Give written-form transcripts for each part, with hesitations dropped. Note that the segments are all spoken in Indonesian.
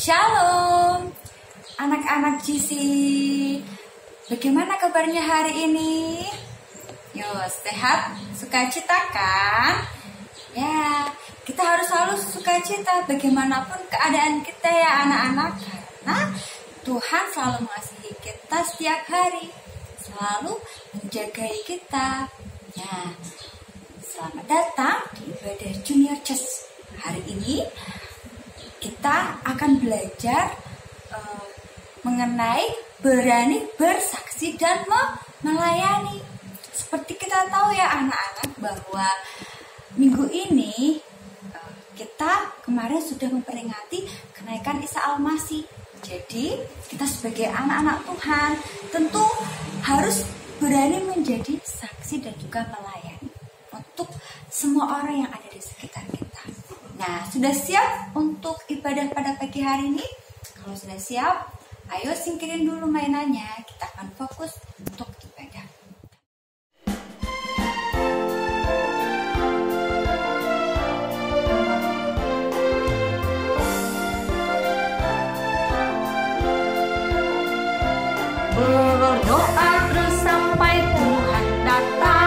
Shalom, anak-anak GC. Bagaimana kabarnya hari ini? Yo, sehat, sukacita kan? Ya, kita harus selalu sukacita bagaimanapun keadaan kita ya anak-anak. Karena Tuhan selalu mengasihi kita setiap hari, selalu menjagai kita. Nah, selamat datang di ibadah Junior Church. Hari ini kita akan belajar mengenai berani bersaksi dan melayani. Seperti kita tahu ya anak-anak bahwa minggu ini kita kemarin sudah memperingati kenaikan Isa Al-Masih. Jadi kita sebagai anak-anak Tuhan tentu harus berani menjadi saksi dan juga melayani untuk semua orang yang ada di sekitar kita. Nah, sudah siap untuk ibadah pada pagi hari ini? Kalau sudah siap, ayo singkirin dulu mainannya. Kita akan fokus untuk ibadah. Berdoa terus sampai Tuhan datang.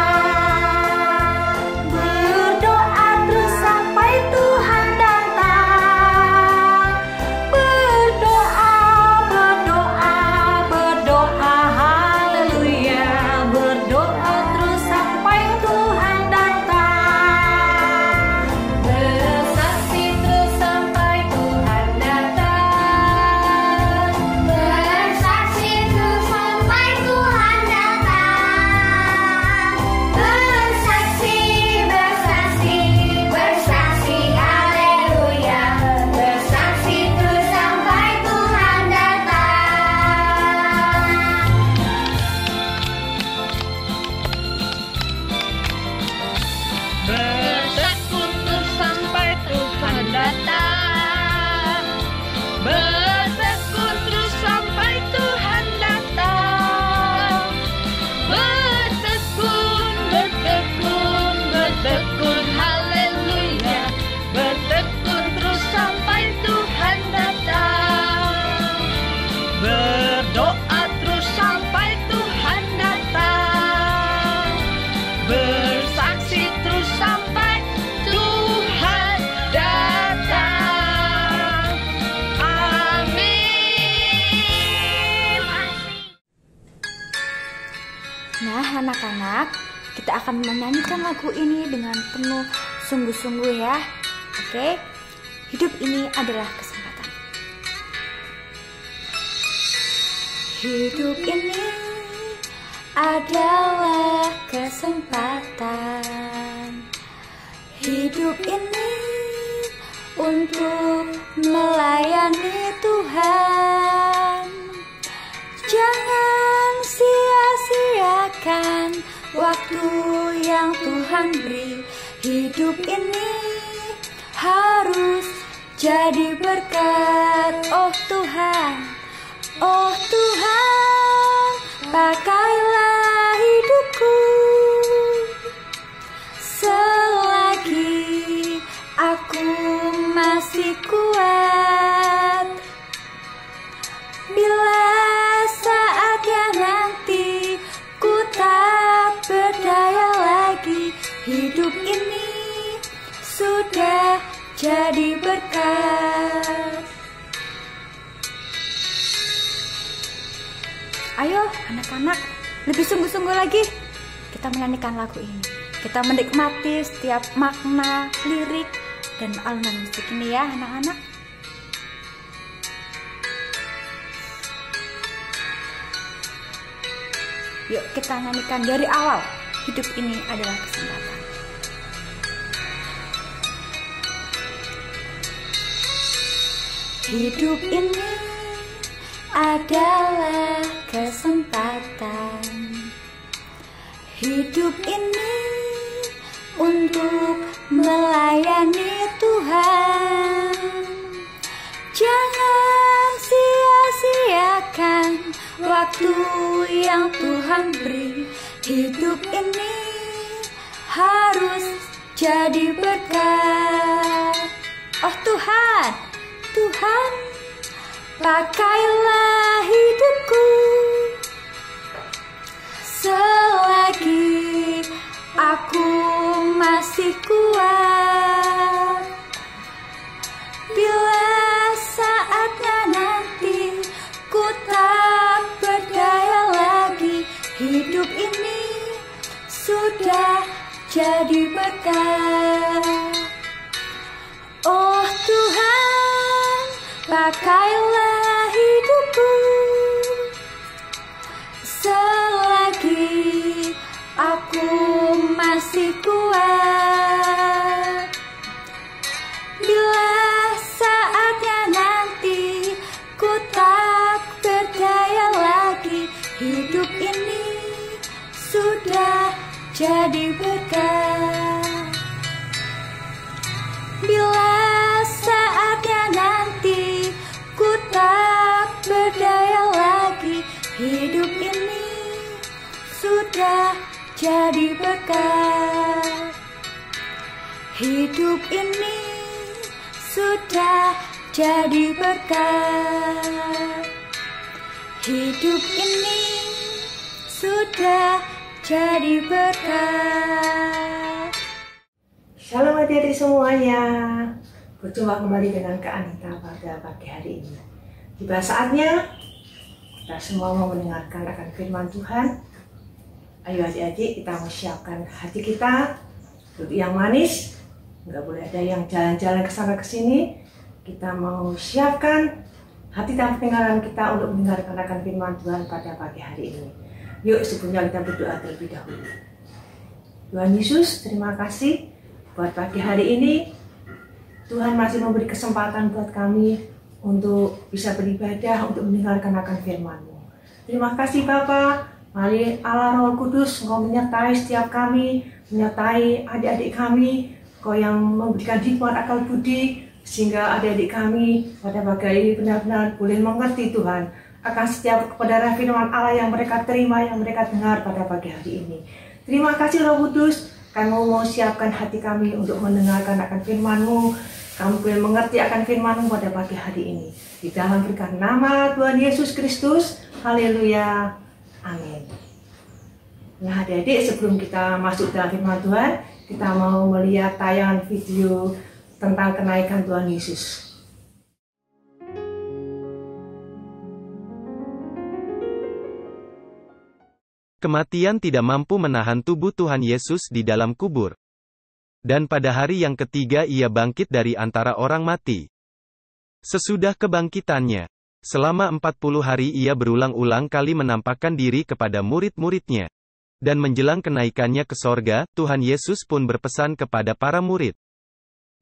Nah, anak-anak, kita akan menyanyikan lagu ini dengan penuh sungguh-sungguh ya. Oke? Hidup ini adalah kesempatan. Hidup ini adalah kesempatan. Hidup ini untuk melayani Tuhan. Jangan sia-siakan waktu yang Tuhan beri. Hidup ini harus jadi berkat. Oh Tuhan, oh Tuhan, pakailah hidupku selagi aku masih kuat. Bila saatnya nanti ku tak berdaya lagi, hidup ini sudah jadi berkat. Ayo anak-anak, lebih sungguh-sungguh lagi kita menyanyikan lagu ini. Kita menikmati setiap makna, lirik, dan alunan musik ini ya anak-anak. Yuk kita nyanyikan dari awal. Hidup ini adalah kesempatan. Hidup ini adalah kesempatan. Hidup ini untuk melayani Tuhan. Jangan sia-siakan waktu yang Tuhan beri. Hidup ini harus jadi berkat. Oh Tuhan, Tuhan pakailah hidupku selagi aku masih kuat. Bila saatnya nanti ku tak berdaya lagi, hidup ini sudah jadi berkah. Oh Tuhan, pakailah hidupku selagi aku masih kuat. Bila saatnya nanti ku tak berdaya lagi, hidup ini sudah jadi berkah. Bila saatnya nanti ku tak berdaya lagi, hidup ini sudah jadi berkah. Hidup ini sudah jadi berkah. Hidup ini sudah jadi berkah. Shalom adik-adik semuanya. Berjumpa kembali dengan Kak Anita pada pagi hari ini. Tiba saatnya kita semua mau mendengarkan akan firman Tuhan. Ayo adik-adik, kita mau siapkan hati kita duduk yang manis. Nggak boleh ada yang jalan-jalan ke sana ke sini. Kita mau siapkan hati dan pendengaran kita untuk mendengarkan akan firman Tuhan pada pagi hari ini. Yuk sebelumnya kita berdoa terlebih dahulu. Tuhan Yesus, terima kasih buat pagi hari ini. Tuhan masih memberi kesempatan buat kami untuk bisa beribadah, untuk mendengarkan akan firman-Mu. Terima kasih Bapa. Mari Allah Roh Kudus, Engkau menyertai setiap kami, menyertai adik-adik kami, Engkau yang memberikan hikmat akal budi, sehingga adik-adik kami pada pagi ini benar-benar boleh mengerti Tuhan akan setiap kebenaran firman Allah yang mereka terima, yang mereka dengar pada pagi hari ini. Terima kasih Roh Kudus, kamu mau siapkan hati kami untuk mendengarkan akan firman-Mu. Kamu boleh mengerti akan firman-Mu pada pagi hari ini. Di dalam berkat nama Tuhan Yesus Kristus, haleluya, amin. Nah adik-adik, sebelum kita masuk dalam firman Tuhan, kita mau melihat tayangan video tentang kenaikan Tuhan Yesus. Kematian tidak mampu menahan tubuh Tuhan Yesus di dalam kubur. Dan pada hari yang ketiga ia bangkit dari antara orang mati. Sesudah kebangkitannya, selama 40 hari ia berulang-ulang kali menampakkan diri kepada murid-muridnya. Dan menjelang kenaikannya ke sorga, Tuhan Yesus pun berpesan kepada para murid.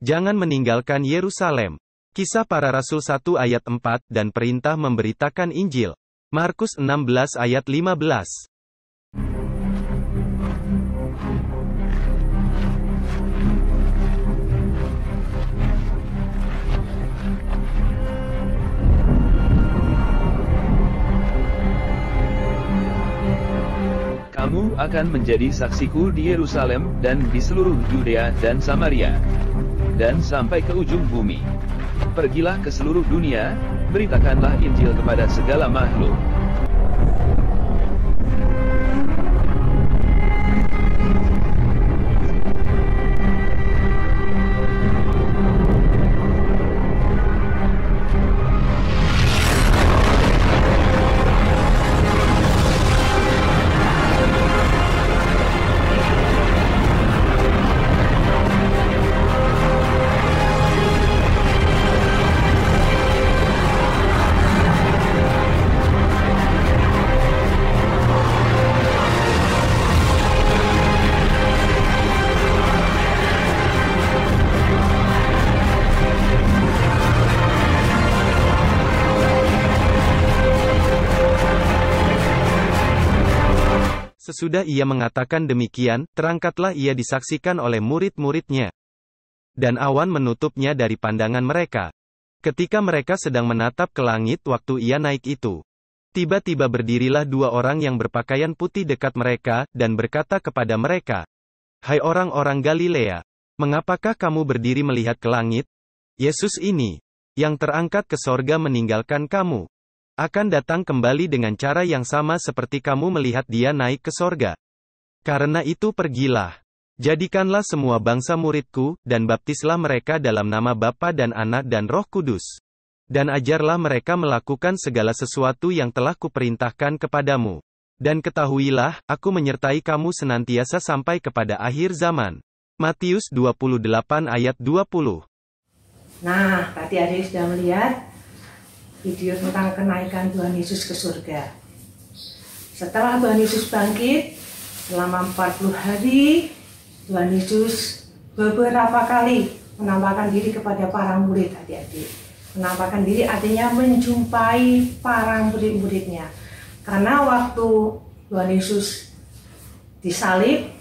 Jangan meninggalkan Yerusalem. Kisah Para Rasul 1 ayat 4 dan perintah memberitakan Injil. Markus 16 ayat 15. Kamu akan menjadi saksiku di Yerusalem dan di seluruh Yudea dan Samaria, dan sampai ke ujung bumi. Pergilah ke seluruh dunia, beritakanlah Injil kepada segala makhluk. Sesudah ia mengatakan demikian, terangkatlah ia disaksikan oleh murid-muridnya. Dan awan menutupnya dari pandangan mereka. Ketika mereka sedang menatap ke langit waktu ia naik itu, tiba-tiba berdirilah dua orang yang berpakaian putih dekat mereka, dan berkata kepada mereka, "Hai orang-orang Galilea, mengapakah kamu berdiri melihat ke langit? Yesus ini, yang terangkat ke sorga meninggalkan kamu, akan datang kembali dengan cara yang sama seperti kamu melihat dia naik ke sorga. Karena itu pergilah. Jadikanlah semua bangsa muridku, dan baptislah mereka dalam nama Bapa dan Anak dan Roh Kudus. Dan ajarlah mereka melakukan segala sesuatu yang telah kuperintahkan kepadamu. Dan ketahuilah, aku menyertai kamu senantiasa sampai kepada akhir zaman. Matius 28 ayat 20. Nah, tadi adik sudah melihat video tentang kenaikan Tuhan Yesus ke surga. Setelah Tuhan Yesus bangkit, selama 40 hari, Tuhan Yesus beberapa kali menampakkan diri kepada para murid adik-adik. Menampakkan diri artinya menjumpai para murid-muridnya. Karena waktu Tuhan Yesus disalib,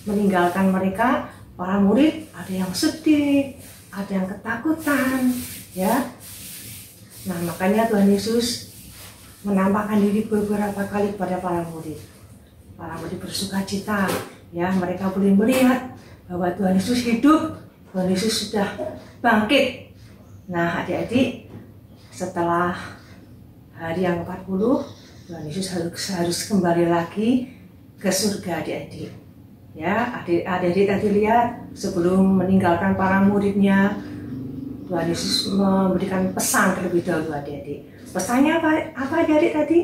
meninggalkan mereka, para murid ada yang sedih, ada yang ketakutan, ya. Nah, makanya Tuhan Yesus menampakkan diri beberapa kali kepada para murid. Para murid bersuka cita, ya, mereka boleh melihat bahwa Tuhan Yesus hidup, Tuhan Yesus sudah bangkit. Nah, adik-adik, setelah hari yang 40, Tuhan Yesus harus kembali lagi ke surga, adik-adik. Ya, adik-adik tadi lihat sebelum meninggalkan para muridnya, Tuhan Yesus memberikan pesan terlebih dahulu, adik-adik. Pesannya apa adik-adik tadi?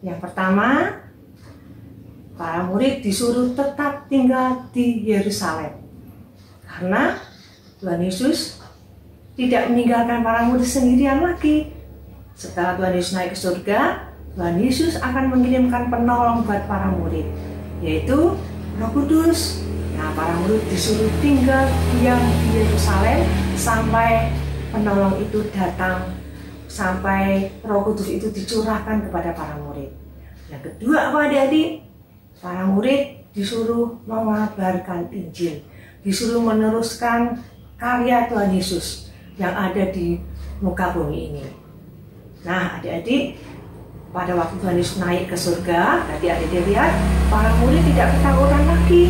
Yang pertama, para murid disuruh tetap tinggal di Yerusalem. Karena Tuhan Yesus tidak meninggalkan para murid sendirian lagi. Setelah Tuhan Yesus naik ke surga, Tuhan Yesus akan mengirimkan penolong buat para murid, yaitu Roh Kudus. Nah, para murid disuruh tinggal diam di Yerusalem sampai penolong itu datang, sampai Roh Kudus itu dicurahkan kepada para murid. Yang kedua apa adik-adik? Para murid disuruh mengabarkan Injil, disuruh meneruskan karya Tuhan Yesus yang ada di muka bumi ini. Nah, adik-adik, pada waktu Tuhan Yesus naik ke surga, tadi adik-adik lihat, para murid tidak ketakutan lagi,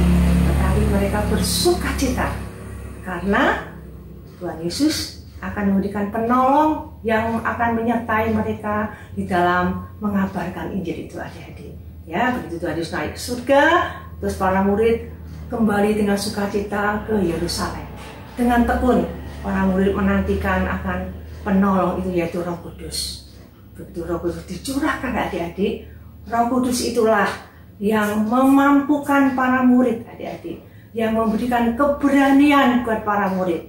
tetapi mereka bersuka cita karena Tuhan Yesus akan memberikan penolong yang akan menyertai mereka di dalam mengabarkan Injil itu, adik-adik. Ya, begitu Tuhan Yesus naik ke surga, terus para murid kembali dengan sukacita ke Yerusalem. Dengan tekun, para murid menantikan akan penolong itu, yaitu Roh Kudus. Begitu Roh Kudus dicurahkan, adik-adik, Roh Kudus itulah yang memampukan para murid, adik-adik, yang memberikan keberanian buat para murid,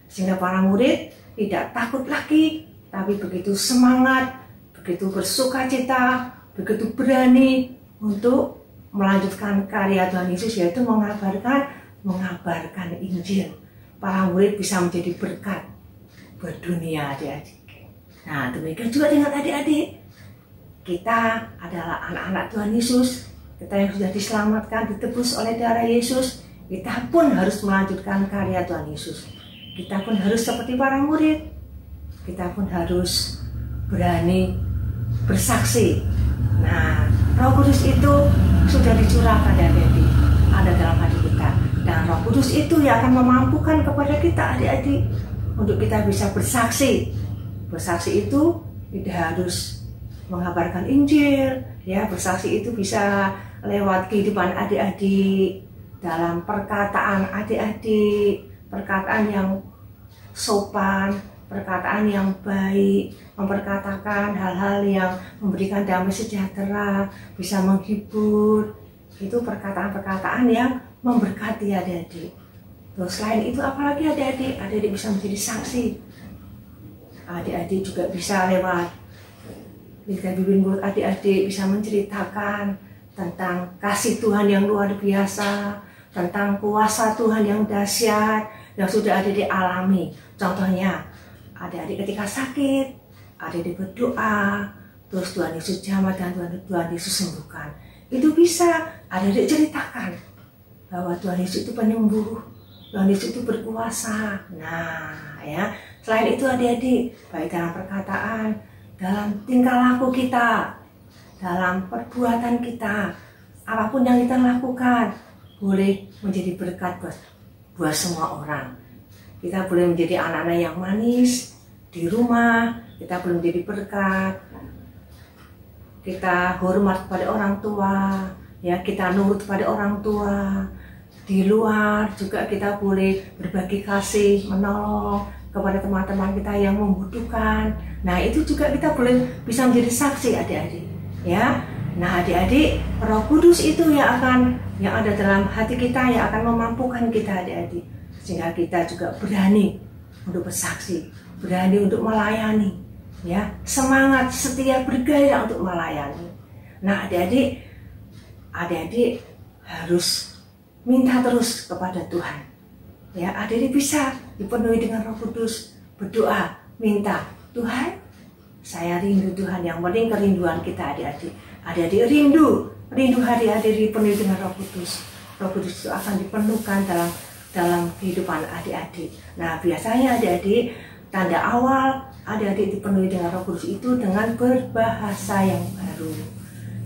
sehingga para murid tidak takut lagi, tapi begitu semangat, begitu bersukacita, begitu berani untuk melanjutkan karya Tuhan Yesus, yaitu mengabarkan Injil. Para murid bisa menjadi berkat buat dunia, adik-adik. Nah, demikian juga dengan adik-adik. Kita adalah anak-anak Tuhan Yesus. Kita yang sudah diselamatkan, ditebus oleh darah Yesus. Kita pun harus melanjutkan karya Tuhan Yesus. Kita pun harus seperti para murid. Kita pun harus berani bersaksi. Nah, Roh Kudus itu sudah dicurahkan, adik-adik, ada dalam hati kita. Dan Roh Kudus itu yang akan memampukan kepada kita, adik-adik, untuk kita bisa bersaksi. Bersaksi itu tidak harus mengabarkan Injil, ya. Bersaksi itu bisa lewat kehidupan adik-adik, dalam perkataan adik-adik, perkataan yang sopan, perkataan yang baik, memperkatakan hal-hal yang memberikan damai sejahtera, bisa menghibur. Itu perkataan-perkataan yang memberkati adik-adik. Terus selain itu apalagi adik-adik? Adik-adik bisa menjadi saksi. Adik-adik juga bisa lewat lidah bibir mulut adik-adik bisa menceritakan tentang kasih Tuhan yang luar biasa, tentang kuasa Tuhan yang dahsyat yang sudah adik-adik alami. Contohnya, adik-adik ketika sakit, adik-adik berdoa, terus Tuhan Yesus jamah dan Tuhan Yesus sembuhkan. Itu bisa adik-adik ceritakan bahwa Tuhan Yesus itu penyembuh, Tuhan Yesus itu berkuasa. Nah, ya, selain itu adik-adik, baik dalam perkataan, dalam tingkah laku kita, dalam perbuatan kita, apapun yang kita lakukan, boleh menjadi berkat buat semua orang. Kita boleh menjadi anak-anak yang manis, di rumah kita belum jadi berkat, kita hormat pada orang tua, ya kita nurut pada orang tua. Di luar juga kita boleh berbagi kasih, menolong kepada teman-teman kita yang membutuhkan. Nah itu juga kita boleh bisa menjadi saksi adik-adik, ya. Nah adik-adik, Roh Kudus itu yang ada dalam hati kita, yang akan memampukan kita adik-adik, sehingga kita juga berani untuk bersaksi, berani untuk melayani, ya, semangat, setia, bergairah untuk melayani. Nah adik-adik harus minta terus kepada Tuhan, ya. Adik-adik bisa dipenuhi dengan Roh Kudus, berdoa, minta, Tuhan, saya rindu Tuhan. Yang penting kerinduan kita adik-adik. Adik-adik rindu adik-adik dipenuhi dengan Roh Kudus. Roh Kudus itu akan dipenuhkan dalam kehidupan adik-adik. Nah biasanya adik-adik, tanda awal adik-adik dipenuhi dengan Roh Kudus itu dengan berbahasa yang baru,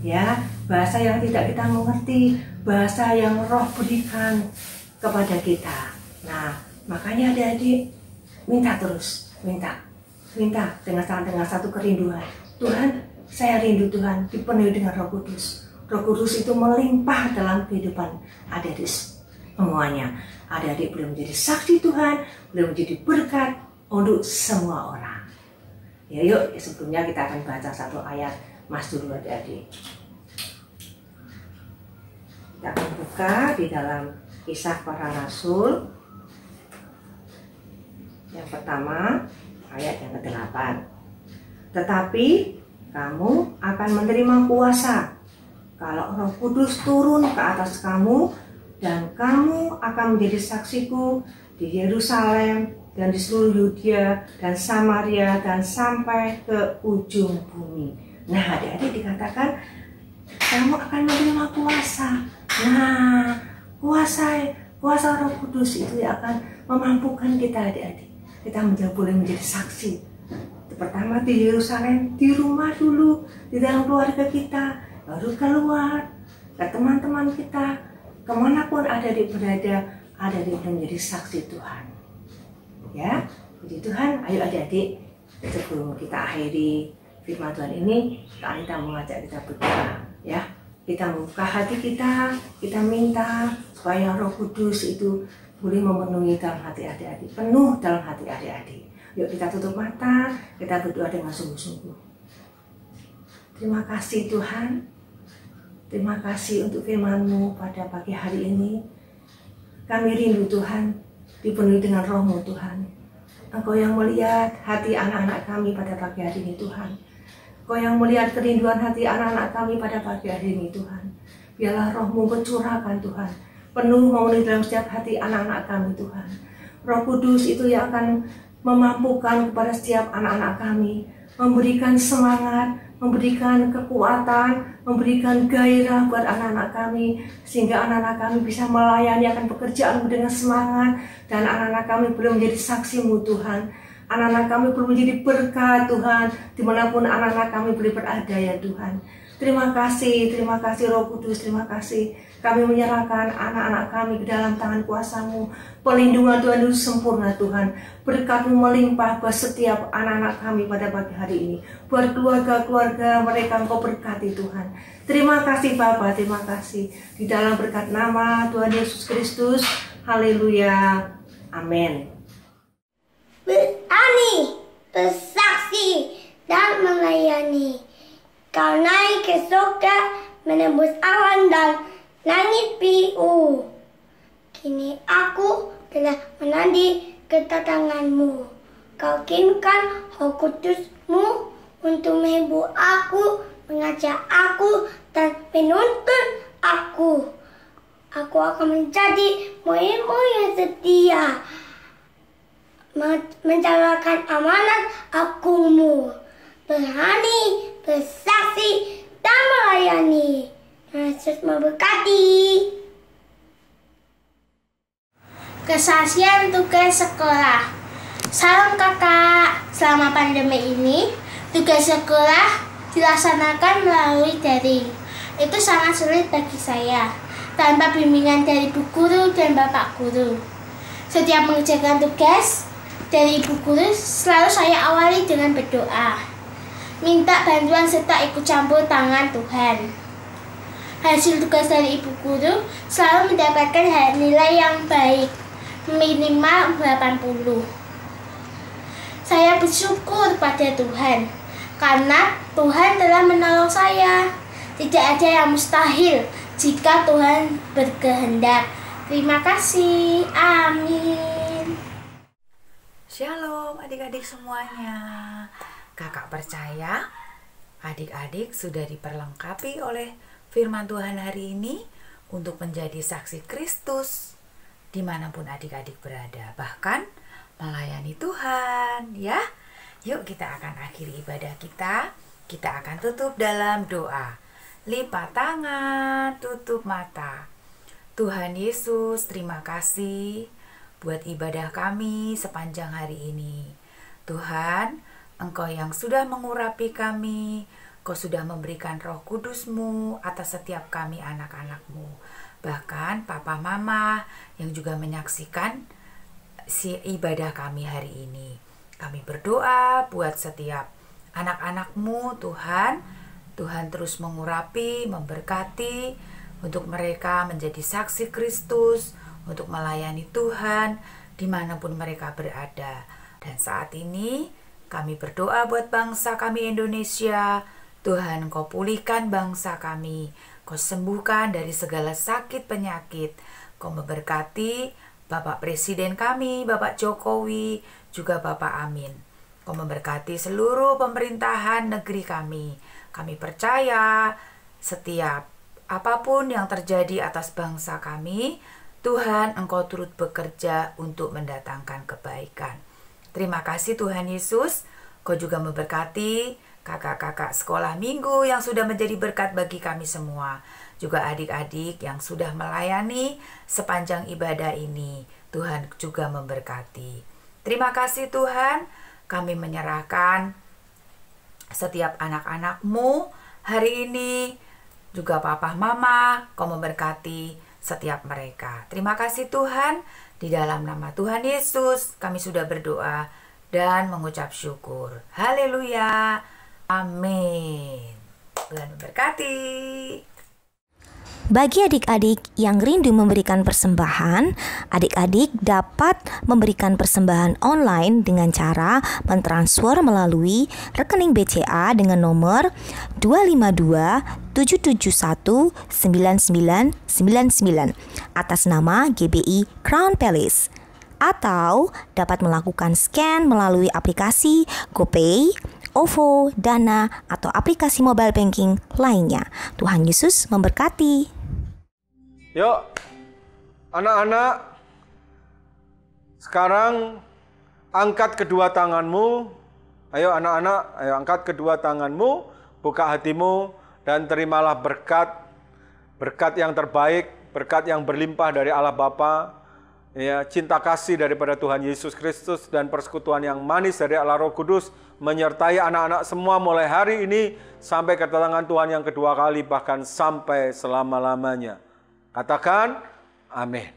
ya, bahasa yang tidak kita mengerti, bahasa yang Roh berikan kepada kita. Nah makanya adik-adik minta terus, minta dengan satu kerinduan, Tuhan, saya rindu Tuhan dipenuhi dengan Roh Kudus. Roh Kudus itu melimpah dalam kehidupan adik-adik semuanya. Adik-adik boleh menjadi saksi Tuhan, boleh menjadi berkat untuk semua orang. Ya yuk, sebelumnya kita akan baca satu ayat Mas dulu adik-adik. Kita akan buka di dalam Kisah Para Rasul yang pertama, ayat yang ke-8. Tetapi kamu akan menerima kuasa kalau Roh Kudus turun ke atas kamu, dan kamu akan menjadi saksiku di Yerusalem dan di seluruh Yudea dan Samaria dan sampai ke ujung bumi. Nah adik-adik dikatakan kamu akan menerima kuasa. Nah kuasa Roh Kudus itu yang akan memampukan kita adik-adik. Kita boleh menjadi saksi. Pertama di Yerusalem, di rumah dulu, di dalam keluarga kita, baru keluar ke teman-teman kita, kemanapun adik-adik berada, adik-adik menjadi saksi Tuhan. Ya, puji Tuhan. Ayo adik-adik, sebelum kita akhiri firman Tuhan ini, kita mengajak kita berdoa, ya. Kita membuka hati kita minta supaya Roh Kudus itu boleh memenuhi dalam hati adik-adik, penuh dalam hati adik-adik. Yuk kita tutup mata, kita berdoa dengan sungguh-sungguh. Terima kasih Tuhan, terima kasih untuk firman-Mu pada pagi hari ini. Kami rindu Tuhan, dipenuhi dengan Roh-Mu Tuhan. Engkau yang melihat hati anak-anak kami pada pagi hari ini Tuhan. Engkau yang melihat kerinduan hati anak-anak kami pada pagi hari ini Tuhan. Biarlah Roh-Mu bercurahkan Tuhan, penuh memenuhi dalam setiap hati anak-anak kami Tuhan. Roh Kudus itu yang akan memampukan kepada setiap anak-anak kami, memberikan semangat, memberikan kekuatan, memberikan gairah buat anak-anak kami, sehingga anak-anak kami bisa melayani akan pekerjaan dengan semangat, dan anak-anak kami boleh menjadi saksi-Mu Tuhan. Anak-anak kami boleh menjadi berkat Tuhan, dimanapun anak-anak kami boleh berada ya Tuhan. Terima kasih Roh Kudus, terima kasih. Kami menyerahkan anak-anak kami ke dalam tangan kuasa-Mu. Perlindungan Tuhan itu sempurna Tuhan. Berkat-Mu melimpah buat setiap anak-anak kami pada pagi hari ini. Buat keluarga-keluarga mereka Engkau berkati Tuhan. Terima kasih Bapa, terima kasih. Di dalam berkat nama Tuhan Yesus Kristus. Haleluya. Amin. Berani, bersaksi, dan melayani. Kau naik ke surga, menembus awan dan langit biru. Kini aku telah menanti kedatangan-Mu. Kau kirimkan Roh Kudus-Mu untuk menghibur aku, mengajar aku, dan menuntun aku. Aku akan menjadi murid-Mu yang setia, menjalankan amanat aku-Mu, berani, bersaksi, dan melayani. Yesus memberkati. Kesaksian tugas sekolah. Salam kakak, selama pandemi ini tugas sekolah dilaksanakan melalui daring. Itu sangat sulit bagi saya, tanpa bimbingan dari bu guru dan bapak guru. Setiap mengerjakan tugas, dari Ibu Guru selalu saya awali dengan berdoa. Minta bantuan serta ikut campur tangan Tuhan. Hasil tugas dari Ibu Guru selalu mendapatkan nilai yang baik, minimal 80. Saya bersyukur pada Tuhan, karena Tuhan telah menolong saya. Tidak ada yang mustahil jika Tuhan berkehendak. Terima kasih. Amin. Shalom adik-adik semuanya. Kakak percaya adik-adik sudah diperlengkapi oleh firman Tuhan hari ini untuk menjadi saksi Kristus dimanapun adik-adik berada, bahkan melayani Tuhan ya. Yuk kita akan akhiri ibadah kita. Kita akan tutup dalam doa. Lipat tangan, tutup mata. Tuhan Yesus, terima kasih buat ibadah kami sepanjang hari ini. Tuhan, Engkau yang sudah mengurapi kami, Engkau sudah memberikan Roh Kudus-Mu atas setiap kami anak-anak-Mu. Bahkan Papa Mama yang juga menyaksikan si ibadah kami hari ini. Kami berdoa buat setiap anak-anak-Mu Tuhan. Tuhan terus mengurapi, memberkati untuk mereka menjadi saksi Kristus, untuk melayani Tuhan dimanapun mereka berada. Dan saat ini kami berdoa buat bangsa kami Indonesia. Tuhan, Engkau pulihkan bangsa kami, Engkau sembuhkan dari segala sakit penyakit. Engkau memberkati Bapak Presiden kami, Bapak Jokowi, juga Bapak Amin. Engkau memberkati seluruh pemerintahan negeri kami. Kami percaya setiap apapun yang terjadi atas bangsa kami, Tuhan, Engkau turut bekerja untuk mendatangkan kebaikan. Terima kasih Tuhan Yesus. Engkau juga memberkati kakak-kakak sekolah minggu yang sudah menjadi berkat bagi kami semua. Juga adik-adik yang sudah melayani sepanjang ibadah ini. Tuhan juga memberkati. Terima kasih Tuhan. Kami menyerahkan setiap anak-anak-Mu hari ini. Juga Papa Mama, Engkau memberkati setiap mereka. Terima kasih Tuhan, di dalam nama Tuhan Yesus kami sudah berdoa dan mengucap syukur. Haleluya. Amin. Tuhan memberkati. Bagi adik-adik yang rindu memberikan persembahan, adik-adik dapat memberikan persembahan online dengan cara mentransfer melalui rekening BCA dengan nomor 252-771-9999 atas nama GBI Crown Palace, atau dapat melakukan scan melalui aplikasi GoPay, OVO, Dana, atau aplikasi mobile banking lainnya. Tuhan Yesus memberkati. Yuk, anak-anak, sekarang angkat kedua tanganmu. Ayo anak-anak, ayo angkat kedua tanganmu, buka hatimu, dan terimalah berkat yang terbaik, berkat yang berlimpah dari Allah Bapa, ya, cinta kasih daripada Tuhan Yesus Kristus, dan persekutuan yang manis dari Allah Roh Kudus menyertai anak-anak semua mulai hari ini sampai kedatangan Tuhan yang kedua kali, bahkan sampai selama-lamanya. Katakan amin.